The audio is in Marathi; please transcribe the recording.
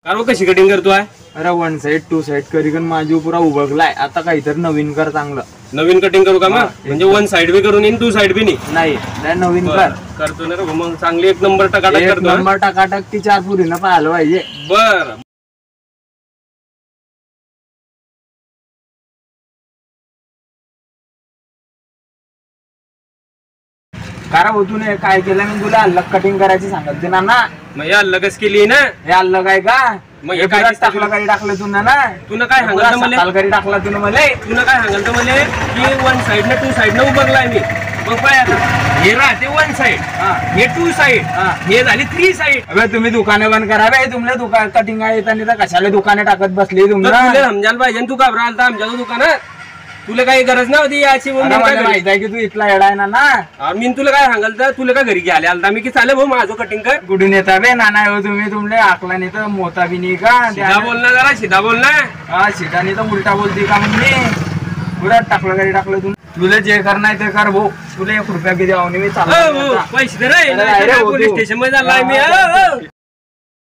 कार कशी कटिंग करतो आहे? अरे 1 साइड 2 साइड करी पण माझी पुरा उभगलाय. आता काहीतरी नवीन कर चांगलं. नवीन कटिंग करू का मग? म्हणजे 1 साइड बी करून येईन 2 साइड बी नाही नवीन कर. करतो ना रे मग चांगली एक नंबर टकाटक करतो. नंबर टकाटक ती 4 पुरीनं पाहिलं पाहिजे. बर कारण हो तू काय केलं मी तुला अलग कटिंग करायची सांगत ना ना. मग या लगच केली ना. हे अलग आहे का? मग हे काय टाकलं काही टाकलं तुला ना. तुला काय सांगाल मला? अलगरी टाकला तुला मला. तुला काय सांगाल मला की 1 साइड ना 2 साइड न उभरलाय मी. मग काय आता हे राहते 1 साइड, हे 2 साइड, हे झाली 3 साइड. अबे तुम्ही दुकाने बंद करा बे. तुमले दुकान कटिंग आहे तर कशाला दुकाने टाकत बसली तुम्हाला? तुला समजायला पाहिजे तू घाबरा आलता आमच्या दुकानात. तुला काही गरज नव्हती याची. माहित आहे की तू इथला येडा आहे ना. मी तुला काय सांगाल तर तुला काय घरी घ्यायला आलता मी की चालेल भाऊ माझं कटिंग कर. कुठून येता बे नाना हो तुम्ही? तुमले आकला नाही तर मोता बी नाही का? सीधा बोल ना जरा, सीधा बोल ना. हा सीधा नाही तर उलटा बोलते का म्हणजे? पुरा टाकलं घरी टाकलं तू. तुला जे करणार ते कर भाऊ. तुला 1 रुपया बी द्यावं नाही मी चालू. पैसे दे रे. पोलीस स्टेशन मध्ये चाललाय मी.